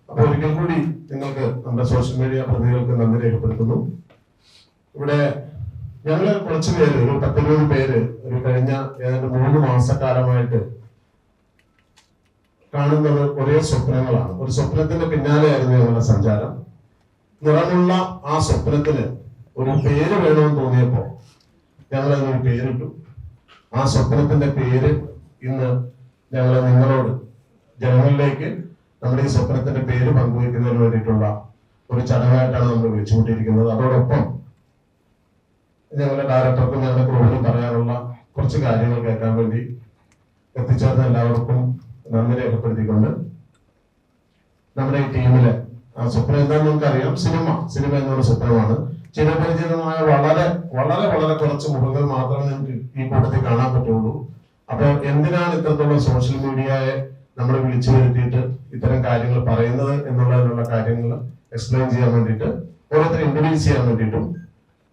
അപ്പോൾ ഒരിക്കൽ കൂടി നിങ്ങൾക്ക് നമ്മുടെ സോഷ്യൽ മീഡിയ പ്രതികൾക്ക് നന്ദി രേഖപ്പെടുത്തുന്നു. ഇവിടെ ഞങ്ങള് കുറച്ച് പേര്, ഒരു 10-20 പേര് ഒരു കഴിഞ്ഞ ഏതാണ്ട് 3 മാസക്കാലമായിട്ട് കാണുന്നത് ഒരേ സ്വപ്നങ്ങളാണ്. ഒരു സ്വപ്നത്തിന്റെ പിന്നാലെയായിരുന്നു ഞങ്ങളുടെ സഞ്ചാരം. നിറമുള്ള ആ സ്വപ്നത്തിന് ഒരു പേര് വേണമെന്ന് തോന്നിയപ്പോ ഞങ്ങൾ അതിനൊരു പേരിട്ടു. ആ സ്വപ്നത്തിന്റെ പേര് ഇന്ന് ഞങ്ങൾ നിങ്ങളോട്, ജനങ്ങളിലേക്ക് നമ്മുടെ ഈ സ്വപ്നത്തിന്റെ പേര് പങ്കുവയ്ക്കുന്നതിന് വേണ്ടിയിട്ടുള്ള ഒരു ചടങ്ങായിട്ടാണ് നമ്മൾ വിളിച്ചുകൊണ്ടിരിക്കുന്നത്. അതോടൊപ്പം ഞങ്ങളുടെ ഡയറക്ടർക്കും ഞങ്ങളുടെ ക്രൂവിനും പറയാനുള്ള കുറച്ച് കാര്യങ്ങൾ കേൾക്കാൻ വേണ്ടി എത്തിച്ചേർന്ന എല്ലാവർക്കും നന്ദി രേഖപ്പെടുത്തിക്കൊണ്ട് നമ്മുടെ ഈ ടീമിലെ ആ സ്വപ്നം എന്താണെന്ന് നമുക്കറിയാം. സിനിമ എന്നുള്ള സ്വപ്നമാണ്. ചിരപരിചിതമായ വളരെ വളരെ വളരെ കുറച്ച് മുഖങ്ങൾ മാത്രമേ നമുക്ക് ഈ കൂട്ടത്തിൽ കാണാൻ പറ്റുള്ളൂ. അപ്പൊ എന്തിനാണ് ഇത്തരത്തിലുള്ള സോഷ്യൽ മീഡിയയെ നമ്മൾ വിളിച്ചു വരുത്തിയിട്ട് ഇത്തരം കാര്യങ്ങൾ പറയുന്നത് എന്നുള്ളതിനുള്ള കാര്യങ്ങൾ എക്സ്പ്ലെയിൻ ചെയ്യാൻ വേണ്ടിയിട്ട്, ഓരോരുത്തരെ ഇൻട്രൊഡ്യൂസ് ചെയ്യാൻ വേണ്ടിയിട്ടും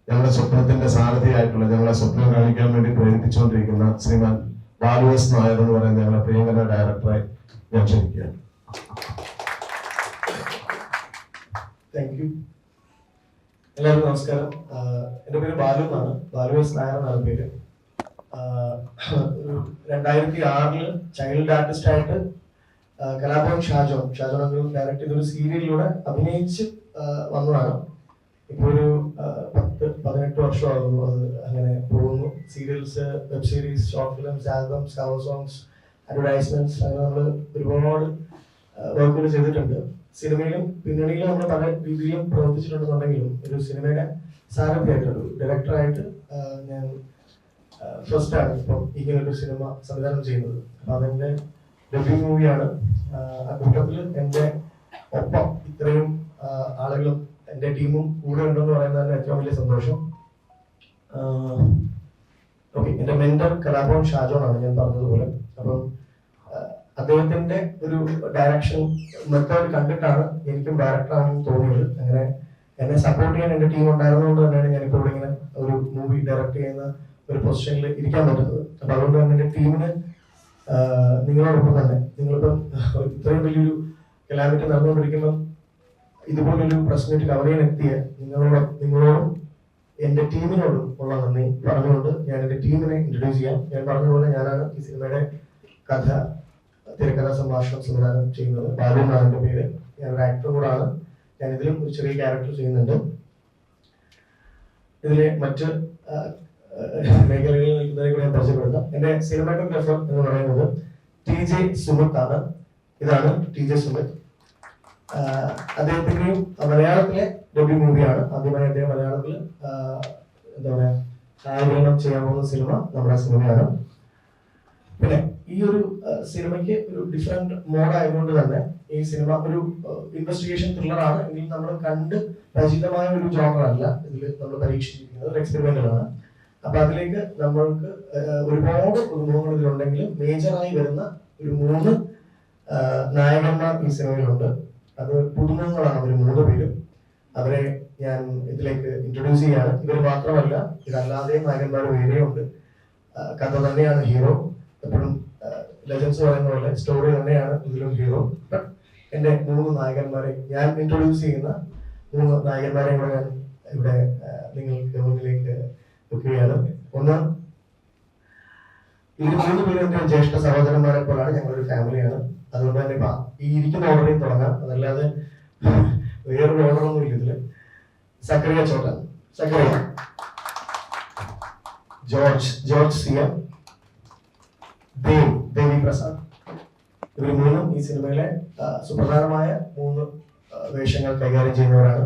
ഞങ്ങളുടെ സ്വപ്നത്തിന്റെ സാരഥിയായിട്ടുള്ള, ഞങ്ങളെ സ്വപ്നം കാണിക്കാൻ വേണ്ടി പ്രേരിപ്പിച്ചുകൊണ്ടിരിക്കുന്ന ശ്രീമാൻ ബാലു എസ് നായർ എന്ന് പറയുന്ന ഞങ്ങളുടെ പ്രിയങ്കര ഡയറക്ടറെ ഞാൻ ക്ഷണിക്കുകയാണ്. Thank you. എല്ലാവർക്കും നമസ്കാരം. എൻ്റെ പേര് ബാലു എന്നാണ്. ബാലു എസ് നായർ എന്നാണ് പേര്. 2006 ചൈൽഡ് ആർട്ടിസ്റ്റ് ആയിട്ട് കലാഭവൻ ഷാജോൺ ഡയറക്ട് ചെയ്തൊരു സീരിയലിലൂടെ അഭിനയിച്ച് വന്നതാണ്. ഇപ്പോൾ ഒരു 10-18 വർഷമാകുന്നു അത് അങ്ങനെ പോകുന്നു. Serials, web series, short films, albums, cover songs, advertisements, അങ്ങനെ നമ്മൾ ഒരുപാട് വർക്കുകൾ ചെയ്തിട്ടുണ്ട്. സിനിമയിലും പിന്നണിയിലും നമ്മൾ പല രീതിയിലും പ്രവർത്തിച്ചിട്ടുണ്ടെന്നുണ്ടെങ്കിലും ഒരു സിനിമയുടെ സാരഥിയായിട്ടൊരു ഡയറക്ടറായിട്ട് ഞാൻ ഫസ്റ്റ് ആണ് ഇപ്പം ഇങ്ങനൊരു സിനിമ സംവിധാനം ചെയ്യുന്നത്. അപ്പം അതെൻ്റെ ഡെബ്യൂ മൂവിയാണ്. ആ കൂട്ടത്തിൽ എൻ്റെ ഒപ്പം ഇത്രയും ആളുകളും എൻ്റെ ടീമും കൂടെ ഉണ്ടെന്ന് പറയുന്നത് ഏറ്റവും വലിയ സന്തോഷം. ഓക്കെ, എൻ്റെ മെന്റർ കലാഭവൻ ഷാജോൺ ആണ്, ഞാൻ പറഞ്ഞതുപോലെ. അപ്പം അദ്ദേഹത്തിന്റെ ഒരു ഡയറക്ഷൻ മെത്തേഡ് കണ്ടിട്ടാണ് എനിക്കും ഡയറക്ടറാണെന്ന് തോന്നിയത്. അങ്ങനെ എന്നെ സപ്പോർട്ട് ചെയ്യാൻ എൻ്റെ ടീം ഉണ്ടായിരുന്നതുകൊണ്ട് തന്നെയാണ് ഞാനിപ്പോൾ ഇവിടെ ഇങ്ങനെ ഒരു മൂവി ഡയറക്ട് ചെയ്യുന്ന ഒരു പൊസിഷനിൽ ഇരിക്കാൻ പറ്റുന്നത്. അപ്പൊ അതുകൊണ്ട് തന്നെ എൻ്റെ ടീമിന് നിങ്ങളോടൊപ്പം തന്നെ, നിങ്ങളിപ്പം ഇത്രയും വലിയൊരു കലാമിറ്റി നടന്നുകൊണ്ടിരിക്കുമ്പോൾ ഇതുപോലൊരു പ്രശ്നമായിട്ട് കവർ ചെയ്യാൻ എത്തിയ നിങ്ങളോടും എൻ്റെ ടീമിനോടും ഉള്ള നന്ദി പറഞ്ഞുകൊണ്ട് ഞാൻ എൻ്റെ ടീമിനെ ഇൻട്രൊഡ്യൂസ് ചെയ്യാം. ഞാൻ പറഞ്ഞതുപോലെ ഞാനാണ് ഈ സിനിമയുടെ തിരക്കഥാ സംഭാഷണം സംവിധാനം ചെയ്യുന്നത്. ബാലു എന്നാണ് എൻ്റെ പേര്. ഞാനൊരു ആക്ടർ കൂടാണ്. ഞാൻ ഇതിലും ഒരു ചെറിയ ക്യാരക്ടർ ചെയ്യുന്നുണ്ട്. ഇതിലെ മറ്റ് മേഖലകളിൽ നിൽക്കുന്നതിനെ കൂടെ ഞാൻ പരിചയപ്പെടുത്താം. എൻ്റെ സിനിമാറ്റോഗ്രാഫർ എന്ന് പറയുന്നത് TJ സുമിത് ആണ്. ഇതാണ് TJ സുമിത്. അദ്ദേഹത്തിന്റെയും മലയാളത്തിലെ ഡെബ്യൂ മൂവിയാണ്. ആദ്യമായി അദ്ദേഹം മലയാളത്തിൽ എന്താ പറയാ ഛായാഗ്രഹണം ചെയ്യാൻ പോകുന്ന സിനിമ നമ്മുടെ സിനിമയാണ്. പിന്നെ ഈ ഒരു സിനിമയ്ക്ക് ഒരു ഡിഫറെന്റ് മോഡ് ആയതുകൊണ്ട് തന്നെ ഈ സിനിമ ഒരു ഇൻവെസ്റ്റിഗേഷൻ ത്രില്ലറാണ്. എങ്കിൽ നമ്മൾ കണ്ട് പരിചിതമായ ഒരു ജോണർ അല്ല ഇതിൽ നമ്മൾ പരീക്ഷിച്ചിരിക്കുന്നത്. ഒരു എക്സ്പെരിമെന്റൽ ആണ്. അപ്പൊ അതിലേക്ക് നമ്മൾക്ക് ഒരുപാട് പുതുമുഖങ്ങൾ ഇതിലുണ്ടെങ്കിലും മേജറായി വരുന്ന ഒരു 3 നായകന്മാർ ഈ സിനിമയിലുണ്ട്. അത് പുതുമുഖങ്ങളാണ് അവർ 3 പേരും. അവരെ ഞാൻ ഇതിലേക്ക് ഇൻട്രൊഡ്യൂസ് ചെയ്യാണ്. ഇവർ മാത്രമല്ല, ഇതല്ലാതെ നായകന്മാർ വേറെയുണ്ട്. കഥ തന്നെയാണ് ഹീറോ. എപ്പോഴും ലെജൻസ് പറയുന്ന പോലെ സ്റ്റോറി തന്നെയാണ് ഇതിലും ഹീറോ. ബട്ട് എൻ്റെ 3 നായകന്മാരെ, ഞാൻ ഇൻട്രൊഡ്യൂസ് ചെയ്യുന്ന 3 നായകന്മാരെ കൂടെ ഞാൻ ഇവിടെ നിങ്ങൾക്ക് മുന്നിലേക്ക് വെക്കുകയാണ്. ഒന്ന്, ഇവർ 3 പേരും എൻ്റെ ജ്യേഷ്ഠ സഹോദരന്മാരെ പോലാണ്. ഞങ്ങളൊരു ഫാമിലിയാണ്. അതുകൊണ്ട് തന്നെ ഈ ഇരിക്കുന്ന ഓർഡറിൽ തുടങ്ങാം. അതല്ലാതെ വേറൊരു ഓർഡറൊന്നും ഇല്ല ഇതില്. സക്കറിയ ചോട്ടൻ, ജോർജ് സിയ, ദേവി പ്രസാദ്. ഇവർ 3 ഈ സിനിമയിലെ സുപ്രധാനമായ 3 വേഷങ്ങൾ കൈകാര്യം ചെയ്യുന്നവരാണ്.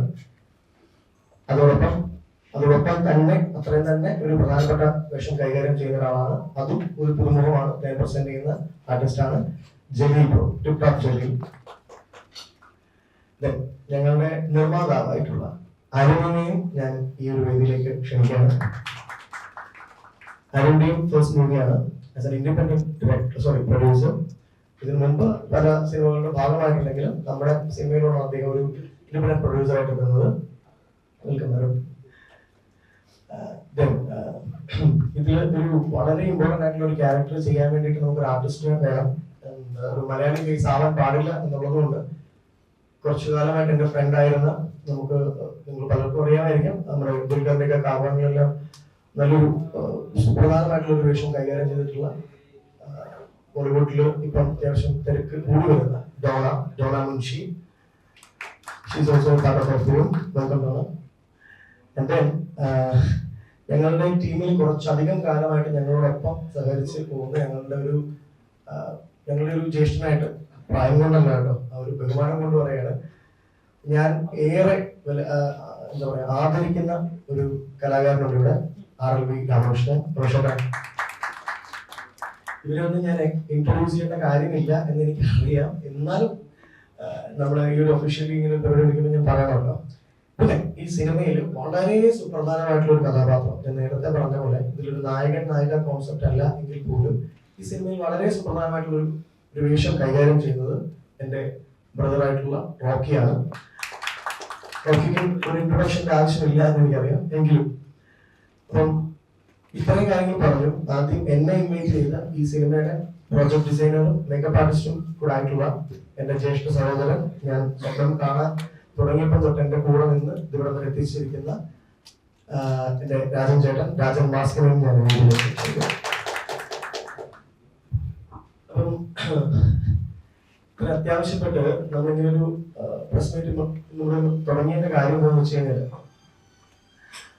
അതോടൊപ്പം തന്നെ അത്രയും തന്നെ ഒരു പ്രധാനപ്പെട്ട വേഷം കൈകാര്യം ചെയ്യുന്ന ഒരാളാണ്. അതും ഒരു പുതുമുഖമാണ്. ഞാൻ പ്രസന്റ് ചെയ്യുന്ന ആർട്ടിസ്റ്റാണ് Jaleel bro, tip top Jaleel. ഞങ്ങളുടെ നിർമ്മാതാവായിട്ടുള്ള അരുണിനെയും ഞാൻ ഈ ഒരു വേദിയിലേക്ക് ക്ഷണിക്കുകയാണ്. അരുണിന്റെയും ഫസ്റ്റ് മൂവിയാണ് ആസ് എൻ ഇൻഡിപെൻഡന്റ് പ്രൊഡ്യൂസർ. ഇതിനു മുമ്പ് പല സിനിമകളുടെ ഭാഗമായിട്ടുണ്ടെങ്കിലും നമ്മുടെ സിനിമയിലുള്ള അദ്ദേഹം ഒരു ഇൻഡിപെൻഡന്റ് പ്രൊഡ്യൂസർ ആയിട്ട് എത്തുന്നത്. വെൽക്കം അരുൺ. ഇതിൽ ഒരു വളരെ ഇമ്പോർട്ടന്റ് ആയിട്ടുള്ള ഒരു ക്യാരക്ടർ ചെയ്യാൻ വേണ്ടിയിട്ട് നമുക്ക് ഒരു ആർട്ടിസ്റ്റിനെ വേണം. ഒരു മലയാളി ഫേസ് ആവാൻ പാടില്ല എന്നുള്ളത് കൊണ്ട് കുറച്ചു കാലമായിട്ട് എൻ്റെ ഫ്രണ്ടായിരുന്ന, നമുക്ക് നിങ്ങൾ പലർക്കും അറിയാമായിരിക്കും, നമ്മുടെ ദുൽഖറിൻ്റെയൊക്കെ കാവ്യങ്ങളിലെല്ലാം നല്ലൊരു സുപ്രധാനമായിട്ടുള്ള ഒരു വേഷം കൈകാര്യം ചെയ്തിട്ടുള്ള, ബോളിവുഡിൽ ഇപ്പം അത്യാവശ്യം തിരക്ക് കൂടി വരുന്ന Dona Munshi. She's also part of film. Welcome Dona. And then ഞങ്ങളുടെ ടീമിൽ കുറച്ചധികം കാലമായിട്ട് ഞങ്ങളോടൊപ്പം സഹകരിച്ച് പോകുന്ന ഞങ്ങളുടെ ഒരു ജ്യേഷ്ഠനായിട്ട്, പ്രായം കൊണ്ടല്ല കേട്ടോ, ആ ഒരു ബഹുമാനം കൊണ്ട് പറയാണ്, ഞാൻ ഏറെ എന്താ പറയാ ആദരിക്കുന്ന ഒരു കലാകാരനുണ്ട് ഇവിടെ, RLV രാമകൃഷ്ണൻ. ഇവരൊന്നും ഞാൻ ഇൻട്രൊഡ്യൂസ് ചെയ്യേണ്ട കാര്യമില്ല എന്ന് എനിക്ക് അറിയാം, എന്നാലും നമ്മുടെ ഈ ഒരു ഒഫീഷ്യലി ഇങ്ങനെ പരിപാടി ഞാൻ പറയണമല്ലോ. പിന്നെ ഈ സിനിമയിൽ വളരെ സുപ്രധാനമായിട്ടുള്ള ഒരു കഥാപാത്രം, ഞാൻ നേരത്തെ പറഞ്ഞ പോലെ ഇതിലൊരു നായിക കോൺസെപ്റ്റ് അല്ല എങ്കിൽ പോലും ഈ സിനിമയിൽ വളരെ സുപ്രധാനമായിട്ടുള്ള ഒരു വേഷം കൈകാര്യം ചെയ്യുന്നത് എൻ്റെ ബ്രദറായിട്ടുള്ള റോക്കിയാണ്. റോക്കിക്ക് ഒരു ഇൻട്രൊഡക്ഷന്റെ ആവശ്യമില്ല എന്ന് എനിക്കറിയാം, എങ്കിലും അപ്പം ഇത്രയും കാര്യങ്ങൾ പറഞ്ഞു. ആദ്യം എന്നെ ഇൻവൈറ്റ് ചെയ്ത ഈ സിനിമയുടെ പ്രോജക്ട് ഡിസൈനറും മേക്കപ്പ് ആർട്ടിസ്റ്റും കൂടെ ആയിട്ടുള്ള എൻ്റെ ജ്യേഷ്ഠ സഹോദരൻ, ഞാൻ സ്വപ്നം കാണാൻ തുടങ്ങിയപ്പോൾ തൊട്ട് എൻ്റെ കൂടെ നിന്ന് ഇവിടെ നിന്ന് എത്തിച്ചിരിക്കുന്ന എൻ്റെ രാജൻ ചേട്ടൻ, രാജൻ മാസ്കിനെയും ഞാൻ അപ്പം അത്യാവശ്യപ്പെട്ട് നമ്മളിങ്ങനെ ഒരു പ്രസ് മീറ്റ് നമ്മൾ തുടങ്ങിയതിന്റെ കാര്യം എന്താണെന്ന് വെച്ച് കഴിഞ്ഞാൽ,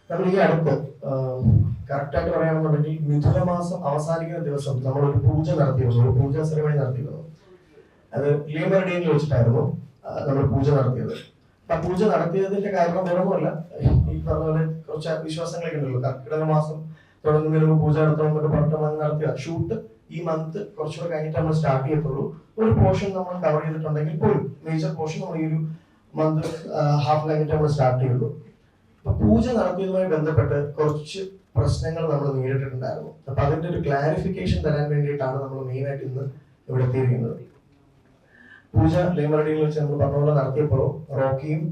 നമ്മൾ ഈ അടുത്ത് കറക്റ്റായിട്ട് പറയുകയാണെന്നുണ്ടെങ്കിൽ മിഥുന മാസം അവസാനിക്കുന്ന ദിവസം നമ്മളൊരു പൂജ നടത്തിയിരുന്നു, ഒരു പൂജാ സെറമണി നടത്തിയിരുന്നു. അത് ലീമർഡിയനിൽ വെച്ചിട്ടായിരുന്നു നമ്മൾ പൂജ നടത്തിയത്. ആ പൂജ നടത്തിയതിന്റെ കാരണം വേറൊന്നുമല്ല, ഈ പറഞ്ഞ പോലെ കുറച്ച് വിശ്വാസങ്ങളൊക്കെ ഉണ്ടല്ലോ, കർക്കിടക മാസം തുടങ്ങുന്നതിന് പൂജ നടത്തണമെന്നൊക്കെ പറഞ്ഞിട്ട് നടത്തിയ ഷൂട്ട് ഈ മന്ത് കുറച്ചുകൂടെ കഴിഞ്ഞിട്ട് നമ്മൾ സ്റ്റാർട്ട് ചെയ്യത്തുള്ളൂ. ഒരു പോർഷൻ നമ്മൾ കവർ ചെയ്തിട്ടുണ്ടെങ്കിൽ പോലും മേജർ പോർഷൻ നമ്മൾ ഈ ഒരു മന്ത് ഹാഫ് കഴിഞ്ഞിട്ട് നമ്മൾ സ്റ്റാർട്ട് ചെയ്യുള്ളൂ. അപ്പൊ പൂജ നടത്തിയതുമായി ബന്ധപ്പെട്ട് കുറച്ച് പ്രശ്നങ്ങൾ നമ്മൾ നേരിട്ടിട്ടുണ്ടായിരുന്നു. അപ്പൊ അതിന്റെ ഒരു ക്ലാരിഫിക്കേഷൻ തരാൻ വേണ്ടിയിട്ടാണ് നമ്മൾ മെയിൻ ആയിട്ട് ഇന്ന് ഇവിടെ എത്തിയിരിക്കുന്നത്. പൂജ ലൈമറഡിയിൽ വെച്ച് നമ്മൾ പറഞ്ഞ പോലെ നടത്തിയപ്പോൾ റോക്കിയും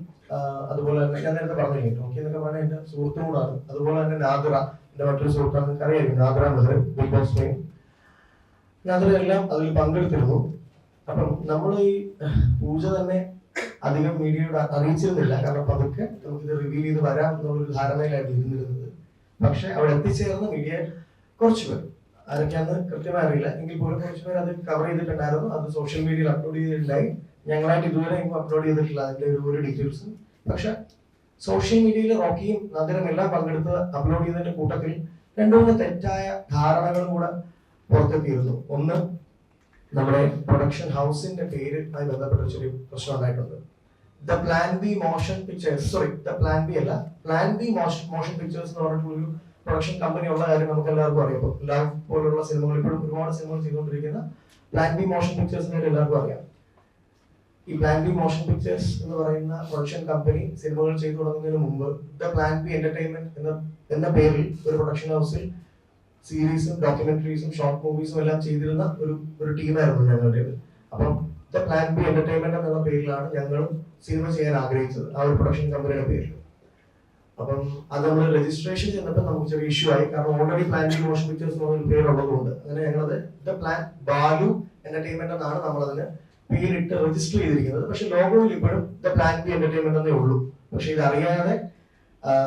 അതുപോലെ തന്നെ ഞാൻ നേരത്തെ പറഞ്ഞില്ലേ, റോക്കി എന്നൊക്കെ പറഞ്ഞാൽ എന്റെ സുഹൃത്തും കൂടാണ്. അതുപോലെ തന്നെ നാദ്ര, എന്റെ മറ്റൊരു സുഹൃത്താണ്, നിങ്ങൾക്ക് അറിയായിരിക്കും, നാദ്ര മെഹർ, ബിഗ് ബോസ് ഫെയിം. നാദ്രയെല്ലാം അതിൽ പങ്കെടുത്തിരുന്നു. അപ്പം നമ്മൾ ഈ പൂജ തന്നെ അധികം മീഡിയയോട് അറിയിച്ചിരുന്നില്ല, കാരണം പതുക്കെ നമുക്കിത് റിവീൽ ചെയ്ത് വരാം എന്നുള്ളൊരു ധാരണയിലായിരുന്നു ഇരുന്നിരുന്നത്. പക്ഷെ അവിടെ എത്തിച്ചേർന്ന മീഡിയ കുറച്ച് പേർ, ആരൊക്കെയാന്ന് കൃത്യമായി അറിയില്ല, എങ്കിൽ പോലും കുറച്ച് പേർ അത് കവർ ചെയ്തിട്ടുണ്ടായിരുന്നു. അത് സോഷ്യൽ മീഡിയയിൽ അപ്ലോഡ് ചെയ്തിട്ടുണ്ടായി. ഞങ്ങളായിട്ട് ഇതുവരെ അപ്ലോഡ് ചെയ്തിട്ടില്ല അതിന്റെ ഒരു ഡീറ്റെയിൽസ്. പക്ഷെ സോഷ്യൽ മീഡിയയിൽ റോക്കിയും നഗരം എല്ലാം പങ്കെടുത്ത് അപ്ലോഡ് ചെയ്തതിന്റെ കൂട്ടത്തിൽ രണ്ടു മൂന്ന് തെറ്റായ ധാരണകളും കൂടെ പുറത്തെത്തിയിരുന്നു. ഒന്ന്, നമ്മുടെ പ്രൊഡക്ഷൻ ഹൗസിന്റെ പേരുമായി ബന്ധപ്പെട്ട ചെറിയ പ്രശ്നം ഉണ്ടായിട്ടുണ്ട്. The plan B motion pictures, sorry the plan B അല്ല, പ്ലാൻ ബി മോഷൻ പിക്ചേഴ്സ് എന്ന് പറഞ്ഞിട്ടുള്ളൊരു പ്രൊഡക്ഷൻ കമ്പനി ഉള്ള കാര്യം നമുക്ക് എല്ലാവർക്കും അറിയാം. ലവ് പോലുള്ള സിനിമകൾ, ഇപ്പോഴും ഒരുപാട് സിനിമകൾ ചെയ്തുകൊണ്ടിരിക്കുന്ന പ്ലാൻ ബി മോഷൻ പിക്ചേഴ്സിനെ എല്ലാവർക്കും അറിയാം. ഈ പ്ലാൻ ബി മോഷൻ പിക്ചേഴ്സ് എന്ന് പറയുന്ന പ്രൊഡക്ഷൻ കമ്പനി സിനിമകൾ ചെയ്തു തുടങ്ങുന്നതിന് മുമ്പ് ദ പ്ലാൻ ബി എന്റർടൈൻമെന്റ് എന്ന പേരിൽ ഒരു പ്രൊഡക്ഷൻ ഹൗസിൽ സീരീസും ഡോക്യുമെന്ററീസും ഷോർട്ട് മൂവീസും എല്ലാം ചെയ്തിരുന്ന ഒരു ടീമായിരുന്നു ഞങ്ങളുടേത്. അപ്പം ദ പ്ലാൻ ബി എന്റർടൈൻമെന്റ് എന്നുള്ള പേരിലാണ് ഞങ്ങളും സിനിമ ചെയ്യാൻ ആഗ്രഹിച്ചത്, ആ ഒരു പ്രൊഡക്ഷൻ കമ്പനിയുടെ പേരിൽ. അപ്പം അത് നമ്മൾ രജിസ്ട്രേഷൻ ചെയ്യുന്നപ്പോൾ നമുക്ക് ചെറിയ ഇഷ്യൂ ആയി, കാരണം already plan B motion pictures എന്നൊരു പേരുള്ളതുകൊണ്ട്. അങ്ങനെ ഞങ്ങളത് ദ പ്ലാൻ ബാലു എന്റർടൈൻമെന്റ് എന്നാണ് നമ്മളതിന് പേരിട്ട് രജിസ്റ്റർ ചെയ്തിരിക്കുന്നത്. പക്ഷെ ലോഗോയിൽ ഇപ്പോഴും ദ പ്ലാൻ ബി എന്റർടൈൻമെന്റ് എന്നേ ഉള്ളൂ. പക്ഷെ ഇത് അറിയാതെ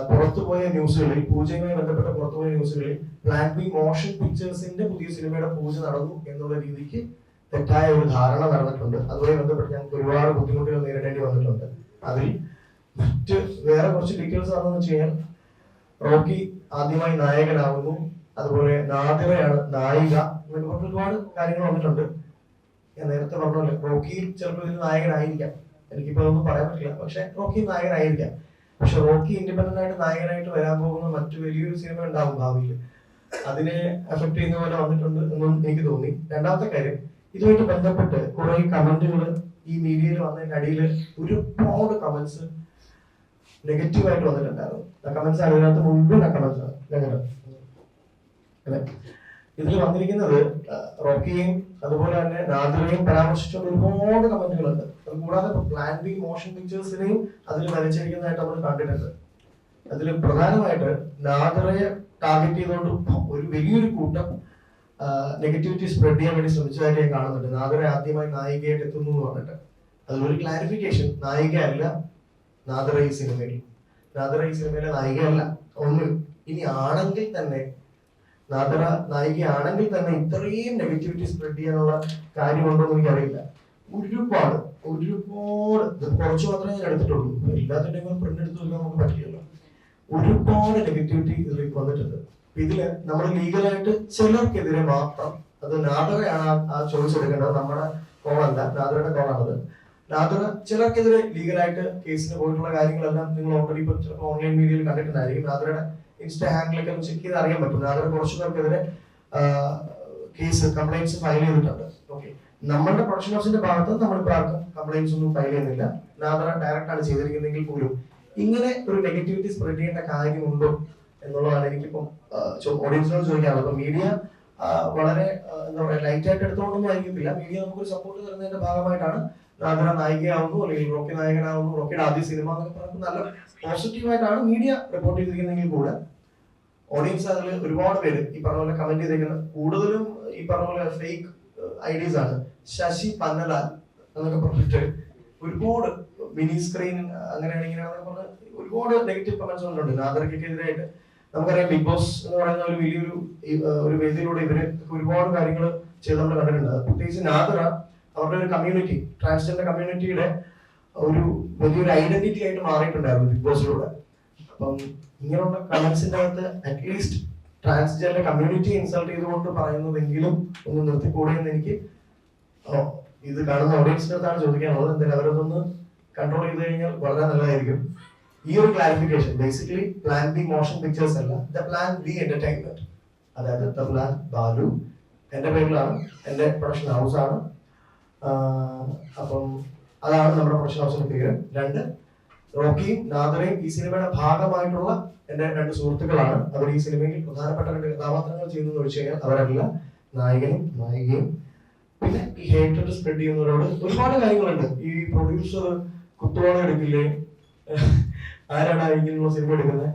പുറത്തുപോയ ന്യൂസുകളിൽ, പൂജയുമായി ബന്ധപ്പെട്ട പുറത്തുപോയ ന്യൂസുകളിൽ പ്ലാൻ ബി മോഷൻ പിക്ചേഴ്സിന്റെ പുതിയ സിനിമയുടെ പൂജ നടന്നു എന്നുള്ള രീതിക്ക് തെറ്റായ ഒരു ധാരണ നടന്നിട്ടുണ്ട്. അതുമായി ബന്ധപ്പെട്ട് ഞങ്ങൾക്ക് ഒരുപാട് ബുദ്ധിമുട്ടുകൾ നേരിടേണ്ടി വന്നിട്ടുണ്ട്. അതിൽ മറ്റ് വേറെ കുറച്ച് ഡീറ്റെയിൽസ് ആണെന്ന് വെച്ച് കഴിഞ്ഞാൽ, റോക്കി ആദ്യമായി നായകനാവുന്നു, അതുപോലെ നാദിറയാണ് നായിക, എന്നൊക്കെ ഒരുപാട് കാര്യങ്ങൾ വന്നിട്ടുണ്ട്. ഞാൻ നേരത്തെ പറഞ്ഞല്ലോ, റോക്കിയിൽ ചിലപ്പോൾ ഇതിൽ നായകനായിരിക്കാം, എനിക്കിപ്പോ ഒന്നും പറയാൻ പറ്റില്ല, പക്ഷെ റോക്കി നായകനായിരിക്കാം. പക്ഷെ റോക്കി ഇൻഡിപെൻഡന്റ് ആയിട്ട് നായകനായിട്ട് വരാൻ പോകുന്ന മറ്റു വലിയൊരു സിനിമ ഉണ്ടാവും ഭാവിയിൽ, അതിനെ എഫക്ട് ചെയ്യുന്ന പോലെ വന്നിട്ടുണ്ട് എന്നും എനിക്ക് തോന്നി. രണ്ടാമത്തെ കാര്യം, ഇതുമായിട്ട് ബന്ധപ്പെട്ട് കുറെ കമന്റുകൾ ഈ മീഡിയയിൽ വന്നതിന്റെ അടിയിൽ ഒരുപാട് കമന്റ്സ് നെഗറ്റീവായിട്ട് വന്നിട്ടുണ്ടായിരുന്നു. കമന്റ്സ് അതിനകത്ത് മുഴുവൻ കമന്റ്സ് ആണ്. ഇതിൽ വന്നിരിക്കുന്നത് റോക്കിയെയും അതുപോലെ തന്നെ നാദിറയെയും പരാമർശിച്ചുകൊണ്ട് ഒരുപാട് കമന്റുകളുണ്ട്. അതുകൂടാതെ പ്ലാൻ ബി മോഷൻ പിക്ചേഴ്സിനെയും അതിൽ വരച്ചിരിക്കുന്നതായിട്ട് നമ്മൾ കണ്ടിട്ടുണ്ട്. അതിൽ പ്രധാനമായിട്ട് നാദിറയെ ടാർഗറ്റ് ചെയ്തുകൊണ്ട് ഒരു വലിയൊരു കൂട്ടം നെഗറ്റിവിറ്റി സ്പ്രെഡ് ചെയ്യാൻ വേണ്ടി ശ്രമിച്ചതായിട്ട് ഞാൻ കാണുന്നുണ്ട്. നാദിറ ആദ്യമായി നായികയായിട്ട് എത്തുന്നു എന്ന് പറഞ്ഞിട്ട് അതിലൊരു ക്ലാരിഫിക്കേഷൻ, നായികയല്ല നാദിറ ഈ സിനിമയിൽ. നാദിറ ഈ സിനിമയിലെ നായികയല്ല. ഒന്ന്, ഇനി ആണെങ്കിൽ തന്നെ നാദിറ നായികയാണെങ്കിൽ തന്നെ ഇത്രയും നെഗറ്റിവിറ്റി സ്പ്രെഡ് ചെയ്യാനുള്ള കാര്യമുണ്ടോ എന്ന് എനിക്കറിയില്ല. ഒരുപാട് കുറച്ച് മാത്രമേ ഞാൻ എടുത്തിട്ടുള്ളൂ, എല്ലാത്തിന്റെയും പ്രിന്റ് എടുത്ത് നോക്കാൻ നമുക്ക് പറ്റില്ലല്ലോ. ഒരുപാട് നെഗറ്റിവിറ്റി ഇതിലേക്ക് വന്നിട്ടുണ്ട്. ഇതില് നമ്മൾ ലീഗലായിട്ട് ചിലർക്കെതിരെ മാത്രം, അത് നാദിറയാണ് ആ ചോയ്സ് എടുക്കേണ്ടത്, നമ്മുടെ കോളല്ല, നാദിറയുടെ കോളാണത്. നാദിറ ചിലർക്കെതിരെ ലീഗലായിട്ട് കേസിന് പോയിട്ടുള്ള കാര്യങ്ങളെല്ലാം നിങ്ങൾ ഓൾറെഡി ഇപ്പൊ ചിലപ്പോൾ ഓൺലൈൻ മീഡിയയിൽ കണ്ടിട്ടുണ്ടായിരിക്കും. നാദിറയുടെ ഇൻസ്റ്റാ ഹാൻഡിലൊക്കെ ചെക്ക് ചെയ്ത് അറിയാൻ പറ്റും. നാദിറ കുറച്ചു പേർക്കെതിരെ കേസ് കംപ്ലൈന്റ്സ് ഫയൽ ചെയ്തിട്ടുണ്ട്. ഓക്കെ, നമ്മളുടെ പ്രൊഡക്ഷൻ ഹൗസിന്റെ ഭാഗത്ത് നമ്മളിപ്പോൾ ആർക്കും കംപ്ലൈന്റ്സ് ഒന്നും ഫയൽ ചെയ്യുന്നില്ല. നാദിറ ഡയറക്റ്റ് ആണ് ചെയ്തിരിക്കുന്നതെങ്കിൽ പോലും ഇങ്ങനെ ഒരു നെഗറ്റിവിറ്റി സ്പ്രെഡ് ചെയ്യേണ്ട കാര്യമുണ്ടോ എന്നുള്ളതാണ് എനിക്കിപ്പം ഓഡിയൻസിനോട് ചോദിക്കാനുള്ളത്. അപ്പൊ മീഡിയ വളരെ എന്താ പറയുക ലൈറ്റ് ആയിട്ട് എടുത്തുകൊണ്ടൊന്നും ആയിരിക്കത്തില്ല. മീഡിയ നമുക്കൊരു സപ്പോർട്ട് തരുന്നതിന്റെ ഭാഗമായിട്ടാണ് നാദിറ നായികയാവുന്നു, അല്ലെങ്കിൽ റോക്കി നായകനാവുന്നു, റോക്കിയുടെ ആദ്യ സിനിമ എന്നൊക്കെ പറഞ്ഞ് നല്ല പോസിറ്റീവായിട്ടാണ് മീഡിയ റിപ്പോർട്ട് ചെയ്തിരിക്കുന്നതെങ്കിൽ കൂടെ ഓഡിയൻസ് അതിൽ ഒരുപാട് പേര് ഈ പറഞ്ഞ പോലെ കമന്റ് ചെയ്തേക്കുന്നത് കൂടുതലും ഈ പറഞ്ഞ പോലെ ഫേക്ക് ഐഡിയസ് ആണ്. ശശി പന്നലാൽ എന്നൊക്കെ പറഞ്ഞിട്ട് ഒരുപാട് മിനി സ്ക്രീൻ അങ്ങനെയാണ് ഇങ്ങനെയാണെന്നൊക്കെ പറഞ്ഞ് ഒരുപാട് നെഗറ്റീവ് കമന്റ്സ് വന്നിട്ടുണ്ട് നാദിറയ്ക്കെതിരായിട്ട്. നമുക്കറിയാം ബിഗ് ബോസ് എന്ന് പറയുന്ന ഒരു വലിയൊരു ഒരു വേദിയിലൂടെ ഇവര് ഒരുപാട് കാര്യങ്ങൾ ചെയ്ത് നമ്മൾ കണ്ടിട്ടുണ്ട്. പ്രത്യേകിച്ച് നാദിറ അവരുടെ ഒരു കമ്മ്യൂണിറ്റി, ട്രാൻസ്ജെൻഡർ കമ്മ്യൂണിറ്റിയുടെ ഒരു വലിയൊരു ഐഡന്റിറ്റി ആയിട്ട് മാറിയിട്ടുണ്ടായിരുന്നു ബിഗ് ബോസിലൂടെ. അപ്പം ഇങ്ങനെയുള്ള കമന്റ്സിന്റെ അകത്ത് അറ്റ്ലീസ്റ്റ് ട്രാൻസ്ജെൻഡർ കമ്മ്യൂണിറ്റി ഇൻസൾട്ട് ചെയ്തുകൊണ്ട് പറയുന്നതെങ്കിലും ഒന്ന് നിർത്തിക്കൂടെ എന്ന് എനിക്ക് ഇത് കാണുന്ന ഓഡിയൻസിന്റെ അടുത്താണ് ചോദിക്കാനുള്ളത്. എന്തായാലും അവരതൊന്ന് കൺട്രോൾ ചെയ്ത് കഴിഞ്ഞാൽ വളരെ നല്ലതായിരിക്കും. ഈ ഒരു clarification basically plan B motion pictures അല്ല, ദ പ്ലാൻ ബി എന്റർടൈൻമെന്റ്, അതായത് ദ പ്ലാൻ ബാലു എന്റെ പേരിലാണ്, എന്റെ പ്രൊഡക്ഷൻ ഹൗസ് ആണ്. അപ്പം അതാണ് നമ്മുടെ പ്രൊഡക്ഷൻ ഹൗസിന്റെ പേര്. രണ്ട്, റോക്കിയും നാദിറയും ഈ സിനിമയുടെ ഭാഗമായിട്ടുള്ള എന്റെ രണ്ട് സുഹൃത്തുക്കളാണ്. അവർ ഈ സിനിമയിൽ പ്രധാനപ്പെട്ട രണ്ട് കഥാപാത്രങ്ങൾ ചെയ്യുന്നതെന്ന് വെച്ച് കഴിഞ്ഞാൽ അവരെല്ലാം നായകനും നായികയും. പിന്നെ ഈ ഹേറ്റഡ് സ്പ്രെഡ് ചെയ്യുന്നവരോട് ഒരുപാട് കാര്യങ്ങളുണ്ട്. ഈ പ്രൊഡ്യൂസർ കുത്തുവാള എടുക്കില്ലേ, ആരാടാ ഇങ്ങനെയുള്ള സിനിമ എടുക്കുന്നത്,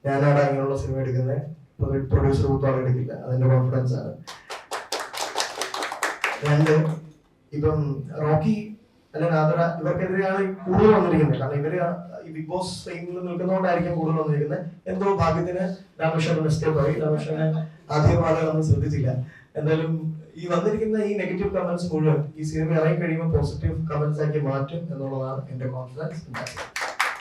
ഞാനാടാ ഇങ്ങനെയുള്ള സിനിമ എടുക്കുന്നത്, പ്രൊഡ്യൂസർ കുത്തുവാള എടുക്കില്ല, അതിന്റെ കോൺഫിഡൻസ് ആണ്. രണ്ട്, ഇപ്പം റോക്കി അല്ലെ നാദിറ ഇവർക്കെതിരെയാണ് കൂടുതൽ വന്നിരിക്കുന്നത്. കാരണം ഇവര് ഈ ബിഗ് ബോസ് ഫെയിമിൽ നിൽക്കുന്നതുകൊണ്ടായിരിക്കും കൂടുതൽ വന്നിരിക്കുന്നത്. എന്തോ ഭാഗ്യത്തിന് രാമേശ്വരൻ എസ്കേപ്പ് ആയി. രാമേശ്വരനെ ആദ്യപാടെ നമ്മൾ ശ്രദ്ധിച്ചില്ല. എന്തായാലും ഈ വന്നിരിക്കുന്ന ഈ നെഗറ്റീവ് കമന്റ്സ് മുഴുവൻ ഈ സിനിമ ഇറങ്ങി കഴിയുമ്പോൾ പോസിറ്റീവ് കമന്റ്സ് ആക്കി മാറ്റും എന്നുള്ളതാണ് എന്റെ കോൺഫിഡൻസ്.